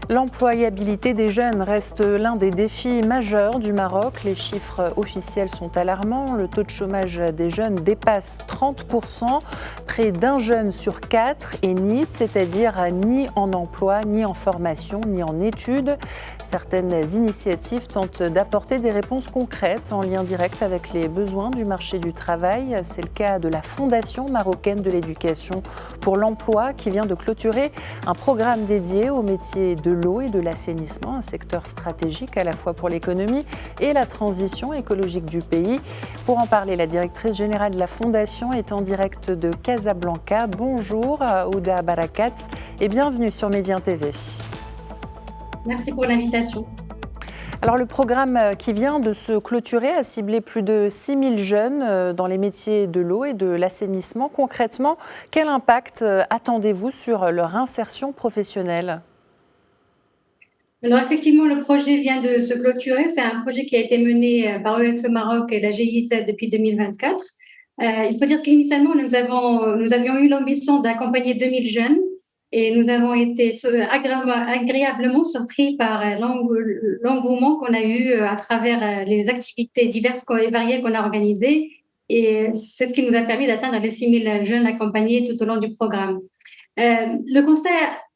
L'employabilité des jeunes reste l'un des défis majeurs du Maroc. Les chiffres officiels sont alarmants. Le taux de chômage des jeunes dépasse 30%. Près d'un jeune sur 4 est NEET, c'est-à-dire ni en emploi, ni en formation, ni en études. Certaines initiatives tentent d'apporter des réponses concrètes en lien direct avec les besoins du marché du travail. C'est le cas de la Fondation marocaine de l'éducation pour l'emploi qui vient de clôturer un programme dédié au métier de l'eau et de l'assainissement, un secteur stratégique à la fois pour l'économie et la transition écologique du pays. Pour en parler, la directrice générale de la Fondation est en direct de Casablanca. Bonjour Ouda Barakat et bienvenue sur Médien TV. Merci pour l'invitation. Alors le programme qui vient de se clôturer a ciblé plus de 6000 jeunes dans les métiers de l'eau et de l'assainissement. Concrètement, quel impact attendez-vous sur leur insertion professionnelle ? Alors effectivement, le projet vient de se clôturer. C'est un projet qui a été mené par EFE Maroc et la GIZ depuis 2024. Il faut dire qu'initialement, nous avions eu l'ambition d'accompagner 2000 jeunes et nous avons été agréablement surpris par l'engouement qu'on a eu à travers les activités diverses et variées qu'on a organisées. Et c'est ce qui nous a permis d'atteindre les 6000 jeunes accompagnés tout au long du programme. Le constat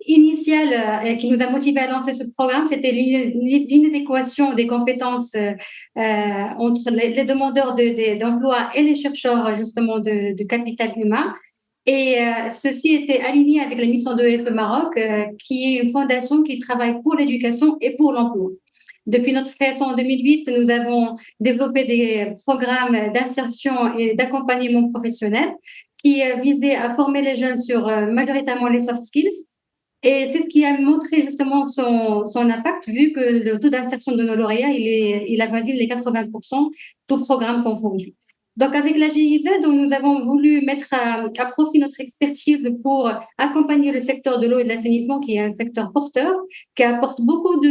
initial qui nous a motivés à lancer ce programme, c'était l'inadéquation des compétences entre les demandeurs d'emploi et les chercheurs justement de capital humain. Et ceci était aligné avec la mission de EFE Maroc, qui est une fondation qui travaille pour l'éducation et pour l'emploi. Depuis notre création en 2008, nous avons développé des programmes d'insertion et d'accompagnement professionnel qui visait à former les jeunes sur majoritairement les soft skills. Et c'est ce qui a montré justement son impact, vu que le taux d'insertion de nos lauréats, il avoisine les 80%, tout programme confondu. Donc, avec la GIZ, nous avons voulu mettre à profit notre expertise pour accompagner le secteur de l'eau et de l'assainissement, qui est un secteur porteur, qui apporte beaucoup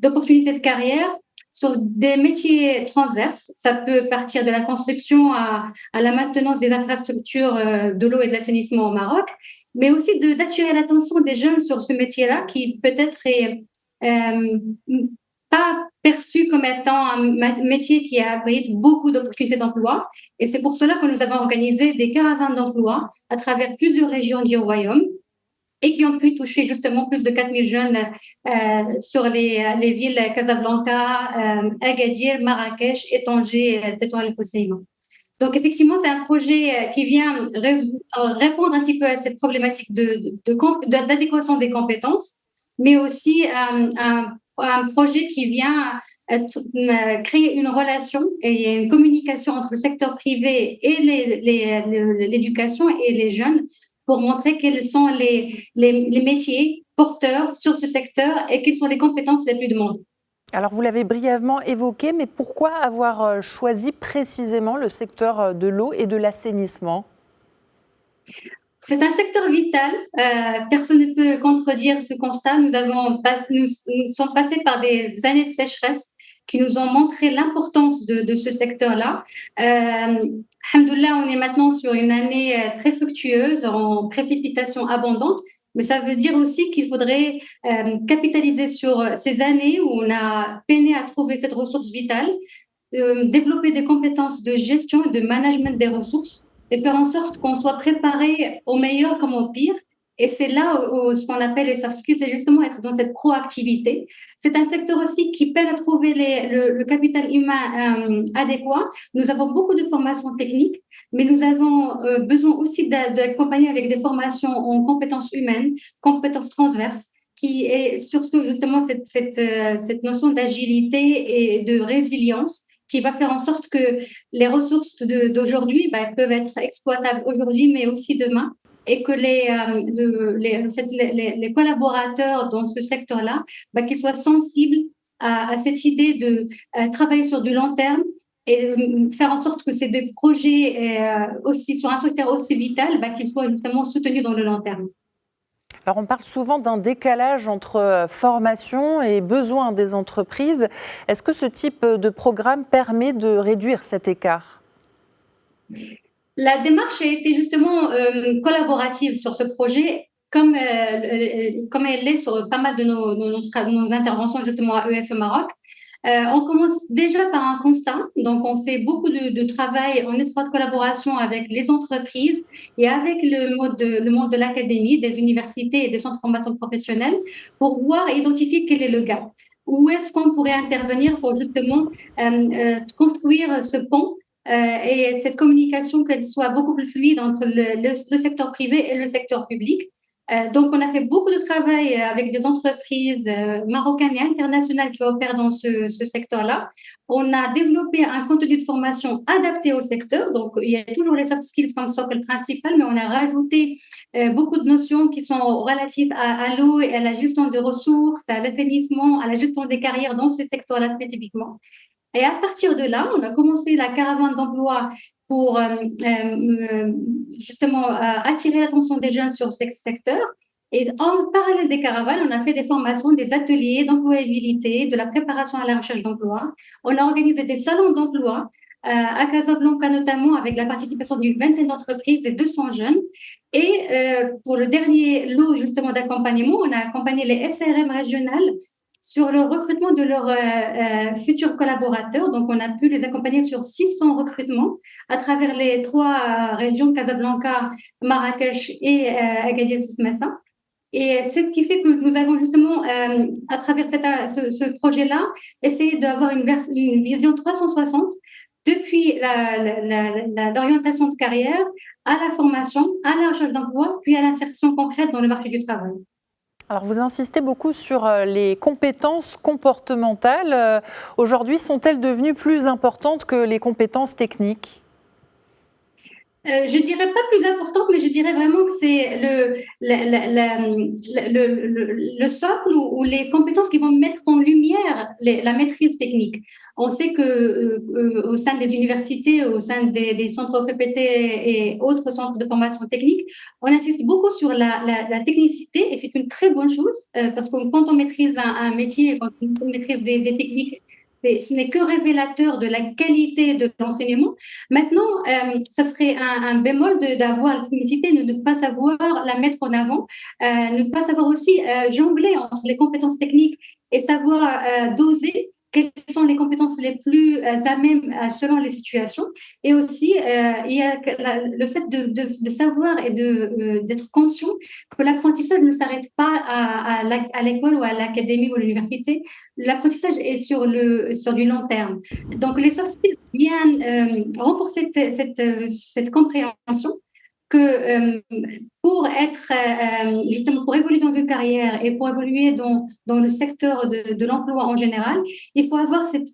d'opportunités de carrière sur des métiers transverses. Ça peut partir de la construction à la maintenance des infrastructures de l'eau et de l'assainissement au Maroc, mais aussi d'attirer l'attention des jeunes sur ce métier-là qui peut-être est pas perçu comme étant un métier qui abrite beaucoup d'opportunités d'emploi. Et c'est pour cela que nous avons organisé des caravanes d'emploi à travers plusieurs régions du royaume et qui ont pu toucher justement plus de 4000 jeunes sur les villes Casablanca, Agadir, Marrakech et Tanger, Tétouan El Hoceima. Donc effectivement, c'est un projet qui vient répondre un petit peu à cette problématique d'adéquation des compétences, mais aussi un projet qui vient créer une relation et une communication entre le secteur privé et l'éducation et les jeunes pour montrer quels sont les métiers porteurs sur ce secteur et quelles sont les compétences les plus demandées. Alors vous l'avez brièvement évoqué, mais pourquoi avoir choisi précisément le secteur de l'eau et de l'assainissement ? C'est un secteur vital. Personne ne peut contredire ce constat. Nous sommes passés par des années de sécheresse qui nous ont montré l'importance de ce secteur-là. Alhamdoulilah, on est maintenant sur une année très fructueuse, en précipitations abondantes, mais ça veut dire aussi qu'il faudrait capitaliser sur ces années où on a peiné à trouver cette ressource vitale, développer des compétences de gestion et de management des ressources, et faire en sorte qu'on soit préparé au meilleur comme au pire. Et c'est là où ce qu'on appelle les soft skills, c'est justement être dans cette proactivité. C'est un secteur aussi qui peine à trouver le capital humain adéquat. Nous avons beaucoup de formations techniques, mais nous avons besoin aussi d'accompagner avec des formations en compétences humaines, compétences transverses, qui est surtout justement cette notion d'agilité et de résilience qui va faire en sorte que les ressources d'aujourd'hui peuvent être exploitables aujourd'hui, mais aussi demain, et que les collaborateurs dans ce secteur-là, qu'ils soient sensibles à cette idée de travailler sur du long terme et faire en sorte que ces deux projets aussi sur un secteur aussi vital, qu'ils soient justement soutenus dans le long terme. Alors on parle souvent d'un décalage entre formation et besoins des entreprises. Est-ce que ce type de programme permet de réduire cet écart ? La démarche a été justement collaborative sur ce projet comme elle l'est sur pas mal de nos interventions justement à EFE Maroc. On commence déjà par un constat, donc on fait beaucoup de travail en étroite collaboration avec les entreprises et avec le monde de l'académie, des universités et des centres de formation professionnelle pour voir et identifier quel est le gap. Où est-ce qu'on pourrait intervenir pour justement construire ce pont et cette communication qu'elle soit beaucoup plus fluide entre le secteur privé et le secteur public. Donc, on a fait beaucoup de travail avec des entreprises marocaines et internationales qui opèrent dans ce secteur-là. On a développé un contenu de formation adapté au secteur. Donc, il y a toujours les soft skills comme socle principal, mais on a rajouté beaucoup de notions qui sont relatives à l'eau et à la gestion des ressources, à l'assainissement, à la gestion des carrières dans ce secteur-là spécifiquement. Et à partir de là, on a commencé la caravane d'emploi pour justement attirer l'attention des jeunes sur ce secteur. Et en parallèle des caravanes, on a fait des formations, des ateliers d'employabilité, de la préparation à la recherche d'emploi. On a organisé des salons d'emploi à Casablanca notamment avec la participation d'une vingtaine d'entreprises et 200 jeunes. Et pour le dernier lot justement d'accompagnement, on a accompagné les SRM régionales sur le recrutement de leurs futurs collaborateurs. Donc, on a pu les accompagner sur 600 recrutements à travers les 3 régions, Casablanca, Marrakech et Agadir Souss-Massa. Et c'est ce qui fait que nous avons justement, à travers ce projet-là, essayé d'avoir une vision 360 depuis l'orientation de carrière à la formation, à la recherche d'emploi, puis à l'insertion concrète dans le marché du travail. Alors, vous insistez beaucoup sur les compétences comportementales. Aujourd'hui, sont-elles devenues plus importantes que les compétences techniques ? Je dirais pas plus importante, mais je dirais vraiment que c'est le socle ou les compétences qui vont mettre en lumière la maîtrise technique. On sait que au sein des universités, au sein des centres FPT et autres centres de formation technique, on insiste beaucoup sur la technicité et c'est une très bonne chose parce que quand on maîtrise un métier, quand on maîtrise des techniques, ce n'est que révélateur de la qualité de l'enseignement. Maintenant, ça serait un bémol d'avoir la technicité, de ne pas savoir la mettre en avant, ne pas savoir aussi jongler entre les compétences techniques et savoir doser quelles sont les compétences les plus à même selon les situations. Et aussi, il y a le fait de savoir et d'être conscient que l'apprentissage ne s'arrête pas à l'école ou à l'académie ou à l'université. L'apprentissage est sur du long terme. Donc, les soft skills viennent renforcer cette compréhension que justement pour évoluer dans une carrière et pour évoluer dans le secteur de l'emploi en général, il faut avoir cette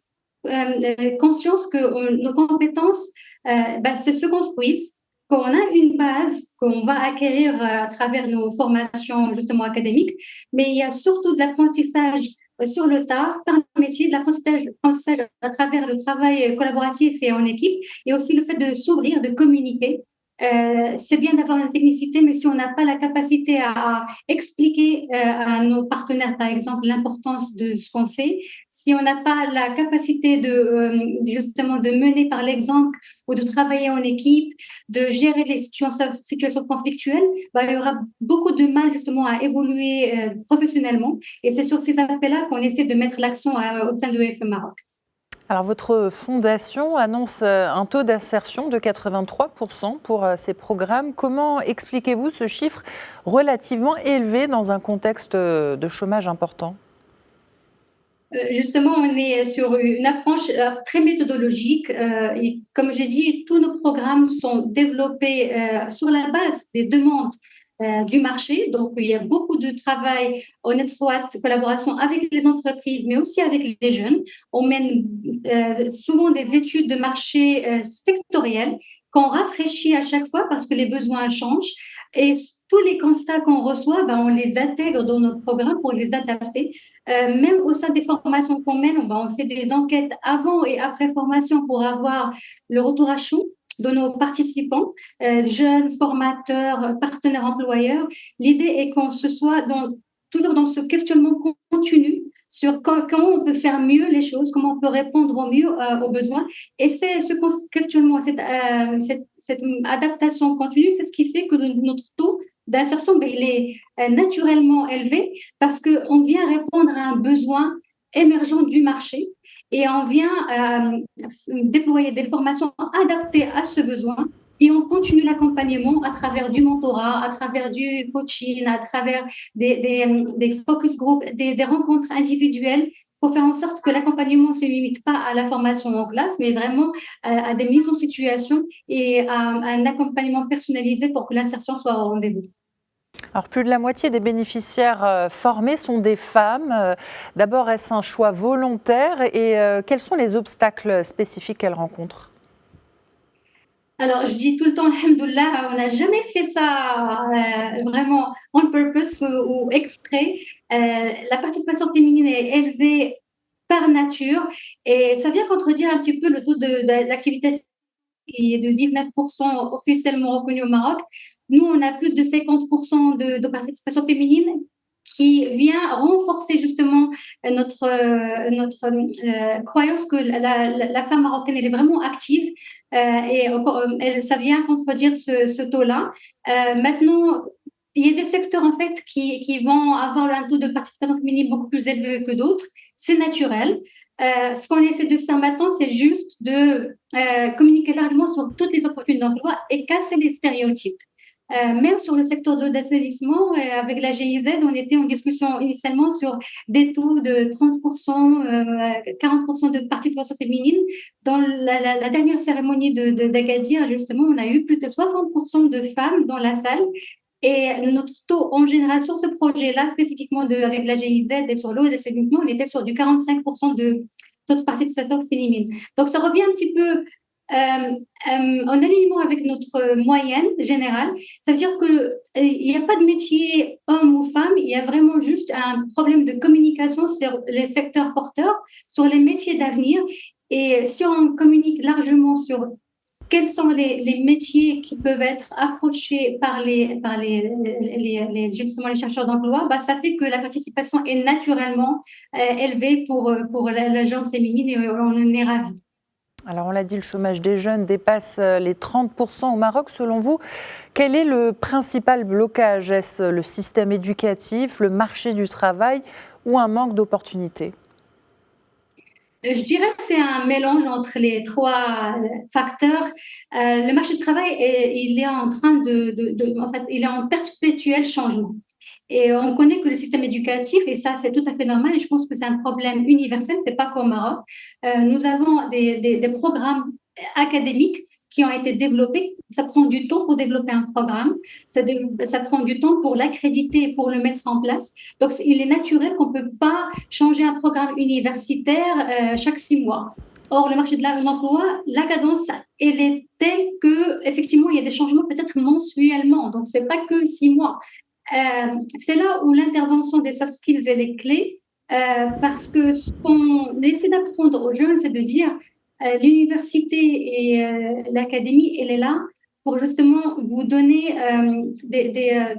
conscience que nos compétences se construisent, qu'on a une base qu'on va acquérir à travers nos formations justement académiques, mais il y a surtout de l'apprentissage sur le tas, par métier, de l'apprentissage à travers le travail collaboratif et en équipe, et aussi le fait de s'ouvrir, de communiquer. C'est bien d'avoir une technicité, mais si on n'a pas la capacité à expliquer à nos partenaires, par exemple, l'importance de ce qu'on fait, si on n'a pas la capacité justement de mener par l'exemple ou de travailler en équipe, de gérer les situations conflictuelles, il y aura beaucoup de mal justement à évoluer professionnellement. Et c'est sur ces aspects-là qu'on essaie de mettre l'accent au sein de EFE Maroc. Alors, votre fondation annonce un taux d'insertion de 83% pour ces programmes. Comment expliquez-vous ce chiffre relativement élevé dans un contexte de chômage important ? Justement, on est sur une approche très méthodologique. Et comme j'ai dit, tous nos programmes sont développés sur la base des demandes du marché. Donc, il y a beaucoup de travail en étroite collaboration avec les entreprises, mais aussi avec les jeunes. On mène souvent des études de marché sectorielles qu'on rafraîchit à chaque fois parce que les besoins changent. Et tous les constats qu'on reçoit, on les intègre dans nos programmes pour les adapter. Même au sein des formations qu'on mène, on fait des enquêtes avant et après formation pour avoir le retour à chaud de nos participants, jeunes, formateurs, partenaires employeurs. L'idée est qu'on se soit toujours dans ce questionnement continu sur comment on peut faire mieux les choses, comment on peut répondre au mieux aux besoins. Et c'est ce questionnement, cette adaptation continue, c'est ce qui fait que notre taux d'insertion, ben, il est naturellement élevé parce qu'on vient répondre à un besoin émergent du marché et on vient déployer des formations adaptées à ce besoin. Et on continue l'accompagnement à travers du mentorat, à travers du coaching, à travers des focus group, des rencontres individuelles pour faire en sorte que l'accompagnement ne se limite pas à la formation en classe, mais vraiment à des mises en situation et à un accompagnement personnalisé pour que l'insertion soit au rendez-vous. Alors, plus de la moitié des bénéficiaires formés sont des femmes. D'abord, est-ce un choix volontaire et quels sont les obstacles spécifiques qu'elles rencontrent? Alors, je dis tout le temps, alhamdoulilah, on n'a jamais fait ça vraiment on purpose ou exprès. La participation féminine est élevée par nature et ça vient contredire un petit peu le taux d'activité qui est de 19% officiellement reconnu au Maroc. Nous, on a plus de 50% de participation féminine qui vient renforcer justement notre croyance que la femme marocaine elle est vraiment active et ça vient contredire ce taux-là. Maintenant, il y a des secteurs en fait qui vont avoir un taux de participation féminine beaucoup plus élevé que d'autres. C'est naturel. Ce qu'on essaie de faire maintenant, c'est juste de communiquer largement sur toutes les opportunités d'emploi et casser les stéréotypes. Même sur le secteur de l'assainissement, avec la GIZ, on était en discussion initialement sur des taux de 30%, 40% de participation féminine. Dans la dernière cérémonie d'Agadir, justement, on a eu plus de 60% de femmes dans la salle. Et notre taux en général sur ce projet-là, spécifiquement avec la GIZ et sur l'eau et l'assainissement, on était sur du 45% de taux de participation féminine. Donc, ça revient un petit peu en alignement avec notre moyenne générale. Ça veut dire qu'il n'y a pas de métier homme ou femme, il y a vraiment juste un problème de communication sur les secteurs porteurs, sur les métiers d'avenir. Et si on communique largement sur quels sont les métiers qui peuvent être approchés par justement les chercheurs d'emploi, bah, ça fait que la participation est naturellement élevée pour la gente féminine et on en est ravis. Alors on l'a dit, le chômage des jeunes dépasse les 30% au Maroc. Selon vous, quel est le principal blocage? Est-ce le système éducatif, le marché du travail ou un manque d'opportunités? Je dirais que c'est un mélange entre les trois facteurs. Le marché du travail, il est en train en fait, il est en perpétuel changement. Et on connaît que le système éducatif, et ça c'est tout à fait normal, et je pense que c'est un problème universel, c'est pas qu'au Maroc. Nous avons des programmes académiques qui ont été développés. Ça prend du temps pour développer un programme, ça prend du temps pour l'accréditer et pour le mettre en place. Donc, il est naturel qu'on ne peut pas changer un programme universitaire chaque 6 mois. Or, le marché de l'emploi, la cadence, elle est telle qu'effectivement, il y a des changements peut-être mensuellement. Donc, ce n'est pas que 6 mois. C'est là où l'intervention des soft skills elle est clé parce que ce qu'on essaie d'apprendre aux jeunes, c'est de dire l'université et l'académie, elle est là pour justement vous donner des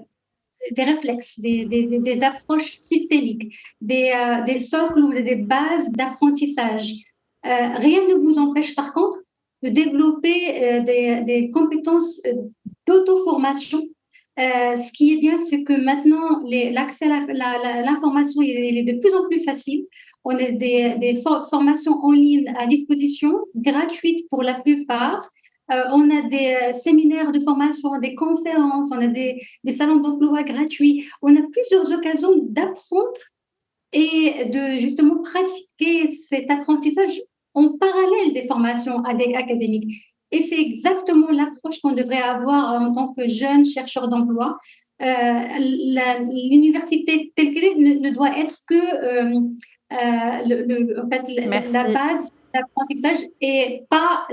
réflexes, des approches systémiques, des socles ou des bases d'apprentissage. Rien ne vous empêche par contre de développer des compétences d'auto-formation. Ce qui est bien, c'est que maintenant, l'accès à l'information il est de plus en plus facile. On a des formations en ligne à disposition, gratuites pour la plupart. On a des séminaires de formation, des conférences, on a des salons d'emploi gratuits. On a plusieurs occasions d'apprendre et de justement pratiquer cet apprentissage en parallèle des formations académiques. Et c'est exactement l'approche qu'on devrait avoir en tant que jeune chercheur d'emploi. L'université telle qu'elle est ne doit être que en fait, la base d'apprentissage et pas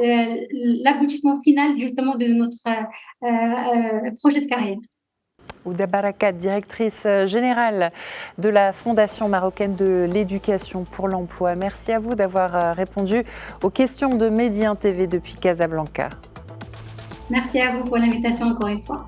l'aboutissement final justement de notre projet de carrière. Ouda Barakat, directrice générale de la Fondation marocaine de l'éducation pour l'emploi. Merci à vous d'avoir répondu aux questions de Média TV depuis Casablanca. Merci à vous pour l'invitation encore une fois.